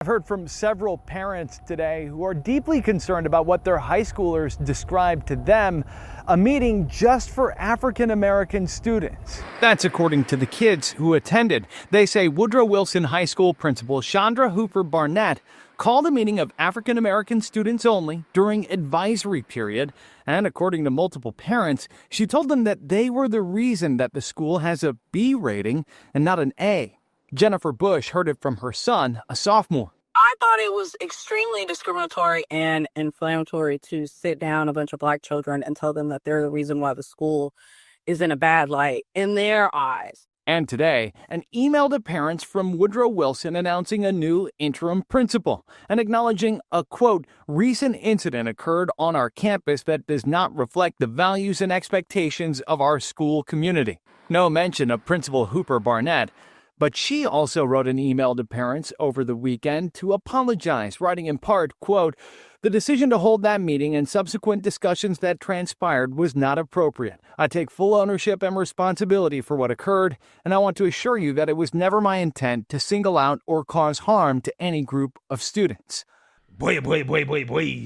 I've heard from several parents today who are deeply concerned about what their high schoolers described to them a meeting just for African American students. That's according to the kids who attended. They say Woodrow Wilson High School principal Chandra Hooper-Barnett called a meeting of African American students only during advisory period, and according to multiple parents, she told them that they were the reason that the school has a B rating and not an A. Jennifer Bush heard it from her son, a sophomore. I thought it was extremely discriminatory and inflammatory to sit down a bunch of Black children and tell them that they're the reason why the school is in a bad light in their eyes. And today, an email to parents from Woodrow Wilson announcing a new interim principal and acknowledging a, quote, recent incident occurred on our campus that does not reflect the values and expectations of our school community. No mention of Principal Hooper-Barnett. But she also wrote an email to parents over the weekend to apologize, writing in part, quote, the decision to hold that meeting and subsequent discussions that transpired was not appropriate. I take full ownership and responsibility for what occurred, and I want to assure you that it was never my intent to single out or cause harm to any group of students. Boy.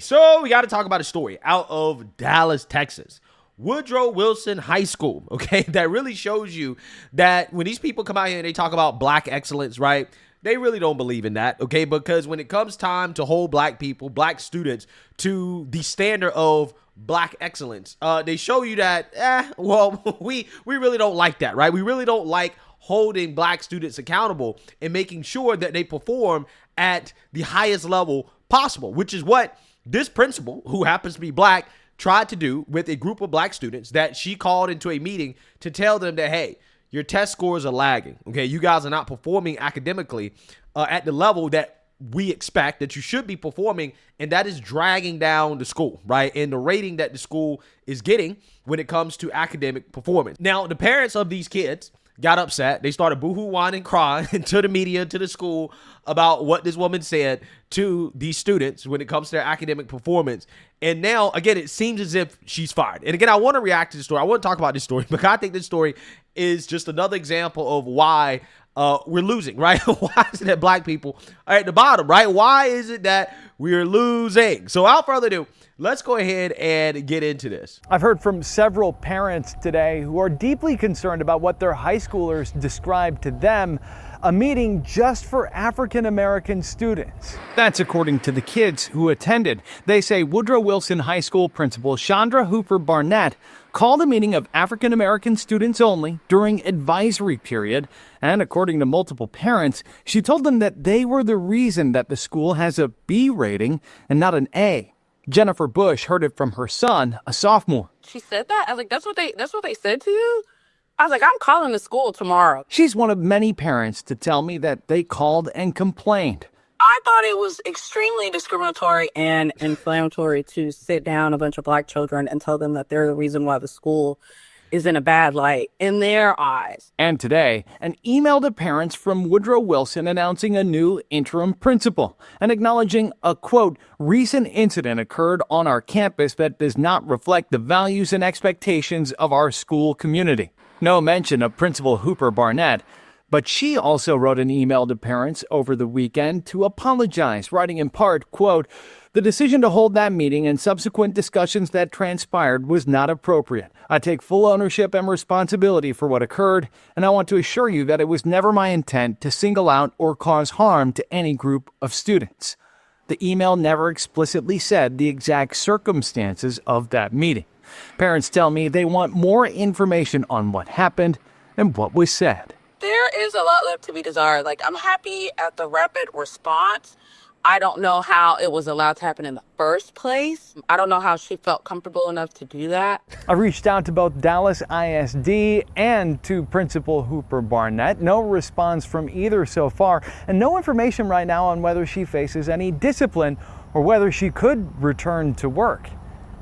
So we got to talk about a story out of Dallas, Texas. Woodrow Wilson High School, okay? That really shows you that when these people come out here and they talk about Black excellence, right? They really don't believe in that, okay? Because when it comes time to hold Black people, Black students to the standard of Black excellence, they show you that, we really don't like that, right? We really don't like holding Black students accountable and making sure that they perform at the highest level possible, which is what this principal, who happens to be Black, tried to do with a group of Black students that she called into a meeting to tell them that, hey, your test scores are lagging. Okay, you guys are not performing academically at the level that we expect that you should be performing, and that is dragging down the school, right? And the rating that the school is getting when it comes to academic performance. Now, the parents of these kids got upset. They started boohoo, whining, and crying to the media, to the school about what this woman said to these students when it comes to their academic performance. And now, again, it seems as if she's fired. And again, I want to react to the story. I want to talk about this story because I think this story is just another example of why we're losing, right? Why is it that Black people are at the bottom, right? Why is it that we're losing? So without further ado, let's go ahead and get into this. I've heard from several parents today who are deeply concerned about what their high schoolers described to them a meeting just for African American students. That's according to the kids who attended. They say Woodrow Wilson High School principal Chandra Hooper-Barnett called a meeting of African American students only during advisory period, and according to multiple parents, she told them that they were the reason that the school has a B rating and not an A. Jennifer Bush heard it from her son, a sophomore. She said that? I was like, that's what they said to you? I was like, I'm calling the school tomorrow. She's one of many parents to tell me that they called and complained. I thought it was extremely discriminatory and inflammatory to sit down a bunch of Black children and tell them that they're the reason why the school is in a bad light in their eyes. And today, an email to parents from Woodrow Wilson announcing a new interim principal and acknowledging a, quote, recent incident occurred on our campus that does not reflect the values and expectations of our school community. No mention of Principal Hooper-Barnett. But she also wrote an email to parents over the weekend to apologize, writing in part, quote, the decision to hold that meeting and subsequent discussions that transpired was not appropriate. I take full ownership and responsibility for what occurred, and I want to assure you that it was never my intent to single out or cause harm to any group of students. The email never explicitly said the exact circumstances of that meeting. Parents tell me they want more information on what happened and what was said. There is a lot left to be desired. Like, I'm happy at the rapid response. I don't know how it was allowed to happen in the first place. I don't know how she felt comfortable enough to do that. I reached out to both Dallas ISD and to Principal Hooper-Barnett. No response from either so far, and no information right now on whether she faces any discipline or whether she could return to work.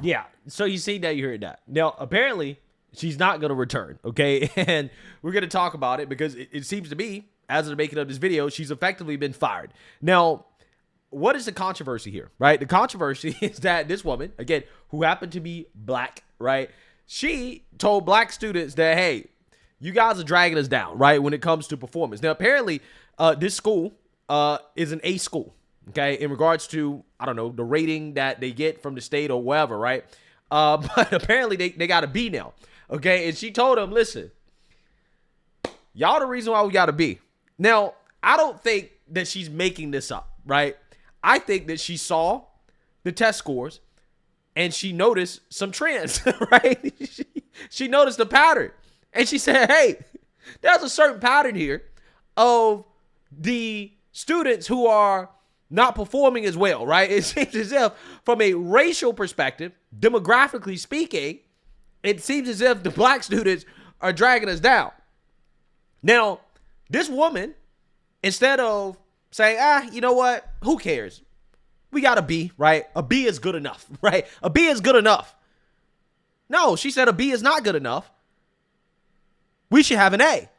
Yeah, so you see that, you heard that. Now, apparently, she's not going to return, okay? And we're going to talk about it because it seems to me, as of the making of this video, she's effectively been fired. Now, what is the controversy here, right? The controversy is that this woman, again, who happened to be Black, right? She told Black students that, hey, you guys are dragging us down, right, when it comes to performance. Now, apparently, this school is an A school, okay, in regards to, I don't know, the rating that they get from the state or wherever, right? But apparently they got a B now, okay? And she told them, listen, y'all the reason why we got a B. Now, I don't think that she's making this up, right? I think that she saw the test scores and she noticed some trends, right? She noticed the pattern. And she said, hey, there's a certain pattern here of the students who are not performing as well, right? It seems as if from a racial perspective, demographically speaking, it seems as if the black students are dragging us down. Now, this woman, instead of saying, you know what? Who cares? We got a B, right? A B is good enough, right? A B is good enough. No, she said a B is not good enough. We should have an A.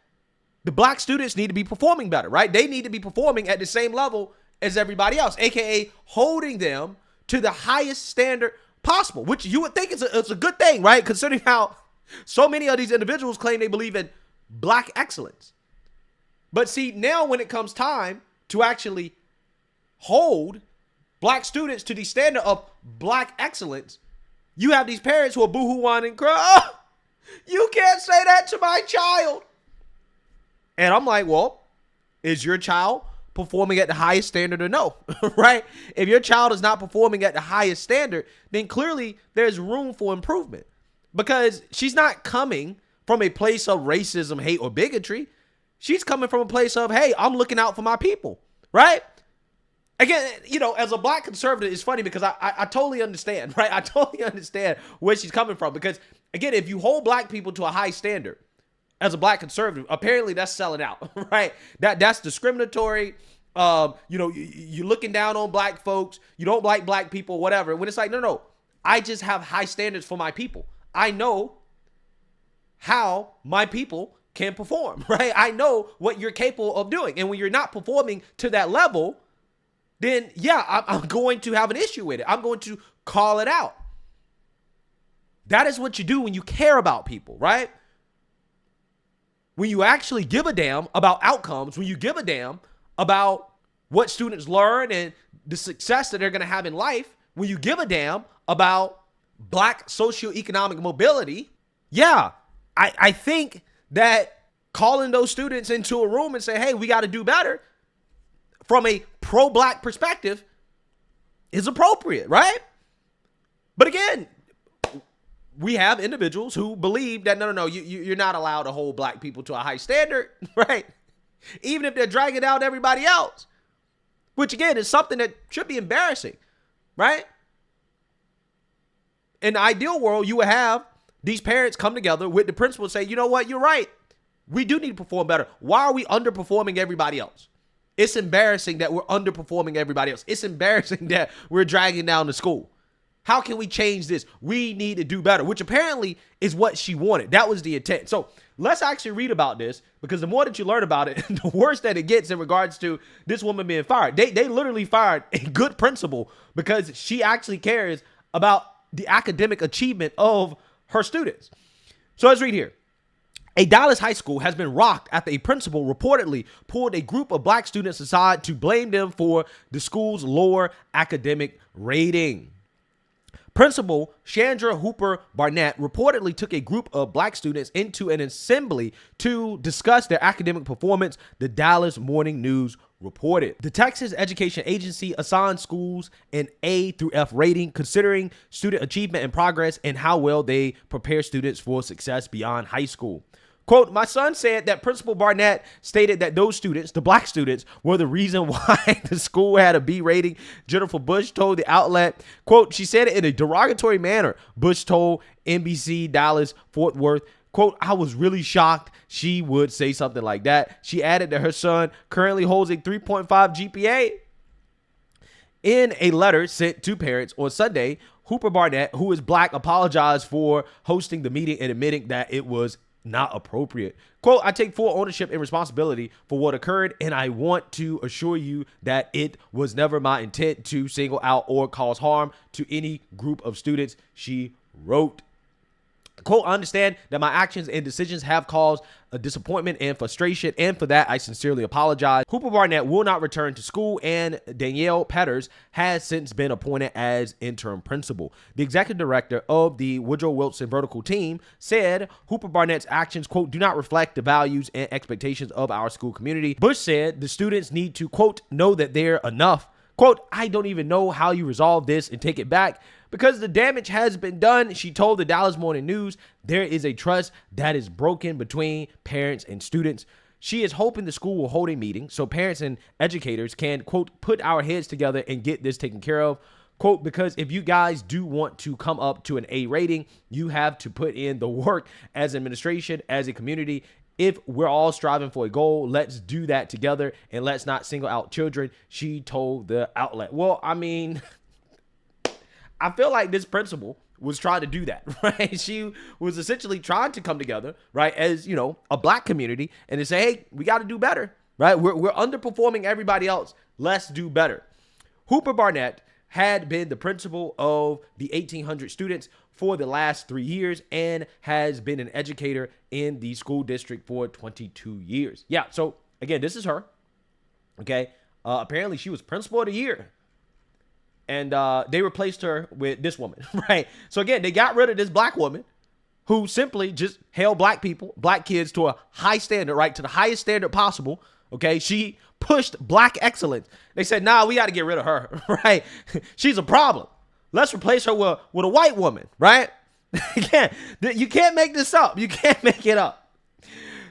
The black students need to be performing better, right? They need to be performing at the same level as everybody else, aka holding them to the highest standard possible, which you would think is a good thing, right? Considering how so many of these individuals claim they believe in black excellence. But see, now when it comes time to actually hold black students to the standard of black excellence, you have these parents who are boo-hoo-whining and cry, oh, you can't say that to my child. And I'm like, well, is your child performing at the highest standard or no? Right? If your child is not performing at the highest standard, then clearly there's room for improvement, because she's not coming from a place of racism, hate, or bigotry. She's coming from a place of, hey, I'm looking out for my people, right? Again, you know, as a black conservative, it's funny because I totally understand, right? I totally understand where she's coming from, because, again, if you hold black people to a high standard as a black conservative, apparently that's selling out, right? That's discriminatory. You're looking down on black folks. You don't like black people, whatever. When it's like, no, I just have high standards for my people. I know how my people can perform, right? I know what you're capable of doing. And when you're not performing to that level, then yeah, I'm going to have an issue with it. I'm going to call it out. That is what you do when you care about people, right? When you actually give a damn about outcomes, when you give a damn about what students learn and the success that they're going to have in life, when you give a damn about black socioeconomic mobility, yeah, I think that calling those students into a room and say, hey, we got to do better from a pro-black perspective is appropriate, right? But again, we have individuals who believe that, no, you're not allowed to hold black people to a high standard, right? Even if they're dragging down everybody else, which again is something that should be embarrassing, right? In the ideal world, you would have these parents come together with the principal and say, you know what, you're right. We do need to perform better. Why are we underperforming everybody else? It's embarrassing that we're underperforming everybody else. It's embarrassing that we're dragging down the school. How can we change this? We need to do better, which apparently is what she wanted. That was the intent. So let's actually read about this, because the more that you learn about it, the worse that it gets in regards to this woman being fired. They literally fired a good principal because she actually cares about the academic achievement of her students. So let's read here. A Dallas high school has been rocked after a principal reportedly pulled a group of black students aside to blame them for the school's lower academic rating. Principal Chandra Hooper-Barnett reportedly took a group of black students into an assembly to discuss their academic performance, the Dallas Morning News reported. The Texas Education Agency assigns schools an A through F rating, considering student achievement and progress and how well they prepare students for success beyond high school. Quote, my son said that Principal Barnett stated that those students, the black students, were the reason why the school had a B rating. Jennifer Bush told the outlet, quote, she said it in a derogatory manner. Bush told NBC Dallas Fort Worth, quote, I was really shocked she would say something like that. She added that her son currently holds a 3.5 GPA. In a letter sent to parents on Sunday, Hooper-Barnett, who is black, apologized for hosting the meeting and admitting that it was not appropriate. Quote, I take full ownership and responsibility for what occurred, and I want to assure you that it was never my intent to single out or cause harm to any group of students, she wrote. Quote, I understand that my actions and decisions have caused a disappointment and frustration, and for that, I sincerely apologize. Hooper-Barnett will not return to school, and Danielle Petters has since been appointed as interim principal. The executive director of the Woodrow Wilson Vertical Team said Hooper-Barnett's actions, quote, do not reflect the values and expectations of our school community. Bush said the students need to, quote, know that they're enough. Quote, I don't even know how you resolve this and take it back because the damage has been done. She told the Dallas Morning News there is a trust that is broken between parents and students. She is hoping the school will hold a meeting so parents and educators can, quote, put our heads together and get this taken care of. Quote, because if you guys do want to come up to an A rating, you have to put in the work as administration, as a community. If we're all striving for a goal, let's do that together and let's not single out children, she told the outlet. Well, I mean, I feel like this principal was trying to do that, right? She was essentially trying to come together, right, as, you know, a black community and to say, hey, we got to do better, right? We're underperforming everybody else. Let's do better. Hooper-Barnett had been the principal of the 1,800 students for the last 3 years and has been an educator in the school district for 22 years. Yeah, so again, this is her, okay? Apparently she was principal of the year, and they replaced her with this woman, right? So again, they got rid of this black woman who simply just held black people, black kids to a high standard, right? To the highest standard possible, okay? She pushed black excellence. They said, nah, we got to get rid of her, right? She's a problem. Let's replace her with a white woman, right? Again, you can't make this up. You can't make it up.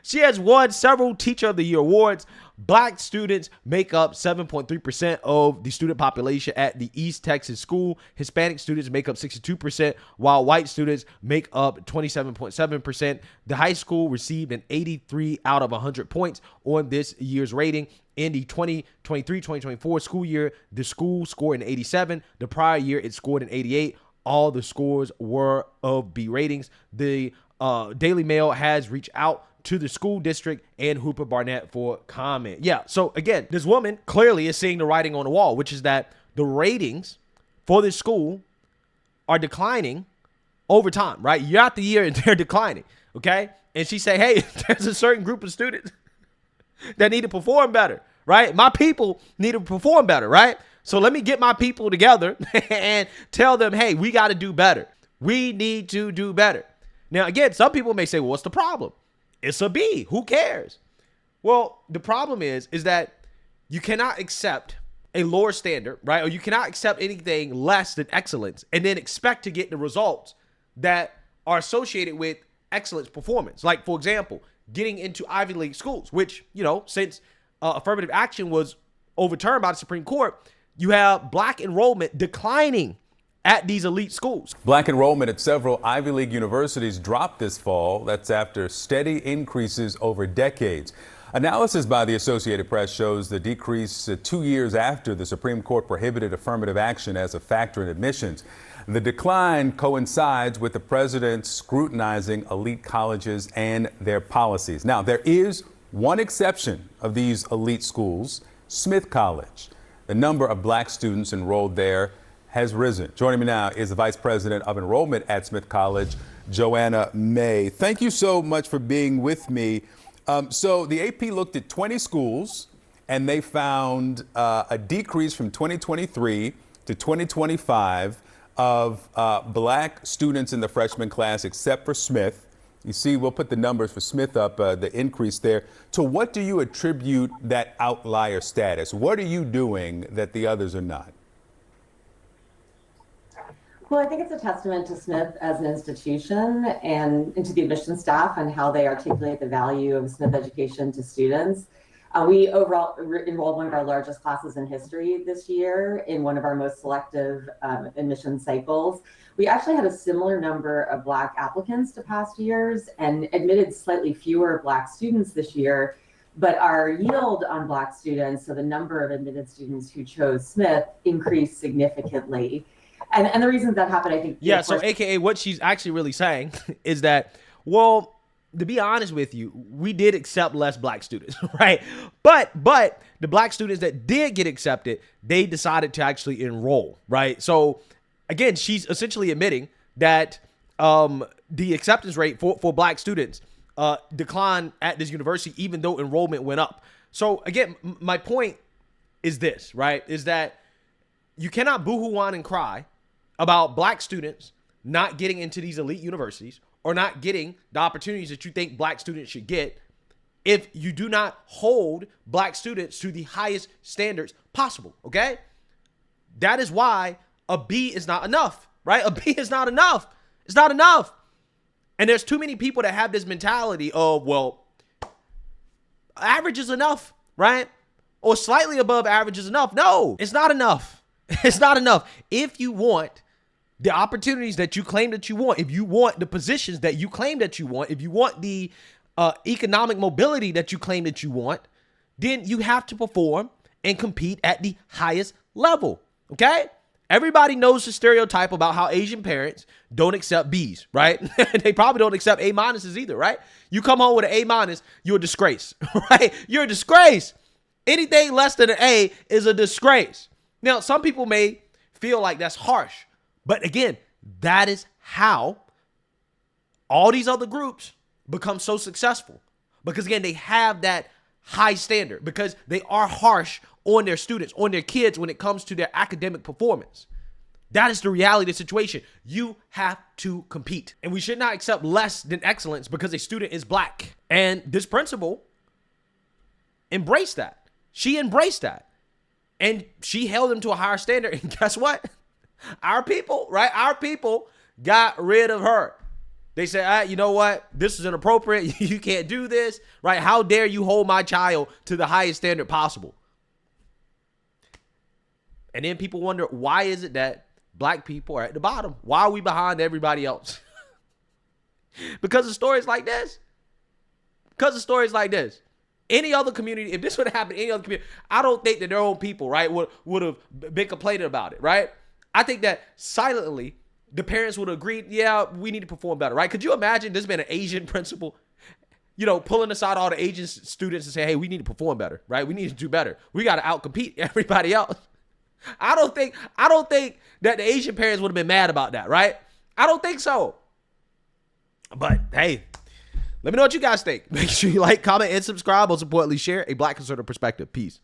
She has won several Teacher of the Year awards. Black students make up 7.3% of the student population at the East Texas school. Hispanic students make up 62%, while white students make up 27.7%. The high school received an 83 out of 100 points on this year's rating. In the 2023-2024 school year, the school scored an 87. The prior year, it scored an 88. All the scores were of B ratings. The Daily Mail has reached out to the school district and Hooper-Barnett for comment. Yeah, so again, this woman clearly is seeing the writing on the wall, which is that the ratings for this school are declining over time, right? Year after year, they're declining, okay? And she say, hey, there's a certain group of students that need to perform better, right? My people need to perform better, right? So let me get my people together and tell them, hey, we got to do better. We need to do better. Now, again, some people may say, well, what's the problem? It's a B. Who cares? Well, the problem is that you cannot accept a lower standard, right? Or you cannot accept anything less than excellence and then expect to get the results that are associated with excellence performance. Like, for example, getting into Ivy League schools, which, you know, since affirmative action was overturned by the Supreme Court, you have black enrollment declining at these elite schools. Black enrollment at several Ivy League universities dropped this fall. That's after steady increases over decades. Analysis by the Associated Press shows the decrease 2 years after the Supreme Court prohibited affirmative action as a factor in admissions. The decline coincides with the president scrutinizing elite colleges and their policies. Now, there is one exception of these elite schools, Smith College. The number of black students enrolled there has risen. Joining me now is the Vice President of Enrollment at Smith College, Joanna May. Thank you so much for being with me. So the AP looked at 20 schools and they found a decrease from 2023 to 2025 of black students in the freshman class, except for Smith. You see, we'll put the numbers for Smith up, the increase there. To what do you attribute that outlier status? What are you doing that the others are not? Well, I think it's a testament to Smith as an institution and to the admissions staff and how they articulate the value of Smith education to students. We overall enrolled one of our largest classes in history this year in one of our most selective admission cycles. We actually had a similar number of Black applicants to past years and admitted slightly fewer Black students this year, but our yield on Black students, so the number of admitted students who chose Smith, increased significantly. And the reason that happened, I think. Yeah, so AKA what she's actually really saying is that, well, to be honest with you, we did accept less Black students, right? But the Black students that did get accepted, they decided to actually enroll, right? So again, she's essentially admitting that the acceptance rate for black students declined at this university, even though enrollment went up. So again, my point is this, right? Is that you cannot boohoo, whine, and cry about black students not getting into these elite universities or not getting the opportunities that you think black students should get if you do not hold black students to the highest standards possible, okay? That is why a B is not enough, right? A B is not enough. It's not enough. And there's too many people that have this mentality of, well, average is enough, right? Or slightly above average is enough. No, it's not enough. It's not enough. If you want the opportunities that you claim that you want, if you want the positions that you claim that you want, if you want the economic mobility that you claim that you want, then you have to perform and compete at the highest level, okay? Everybody knows the stereotype about how Asian parents don't accept B's, right? They probably don't accept A minuses either, right? You come home with an A minus, you're a disgrace, right? You're a disgrace. Anything less than an A is a disgrace. Now, some people may feel like that's harsh, but again, that is how all these other groups become so successful, because again, they have that high standard, because they are harsh on their students, on their kids when it comes to their academic performance. That is the reality of the situation. You have to compete, and we should not accept less than excellence because a student is black. And this principal embraced that. She embraced that, and she held them to a higher standard. And guess what? Our people, right? Our people got rid of her. They said, you know what? This is inappropriate. You can't do this, right? How dare you hold my child to the highest standard possible? And then people wonder, why is it that black people are at the bottom? Why are we behind everybody else? Because of stories like this. Because of stories like this. Any other community, if this would have happened in any other community, I don't think that their own people, right, would have been complaining about it, right? I think that silently, the parents would have agreed, yeah, we need to perform better, right? Could you imagine this being an Asian principal, pulling aside all the Asian students and say, hey, we need to perform better, right? We need to do better. We got to outcompete everybody else. I don't think that the Asian parents would have been mad about that, right? I don't think so. But hey, let me know what you guys think. Make sure you like, comment, and subscribe. Most importantly, share a Black conservative perspective. Peace.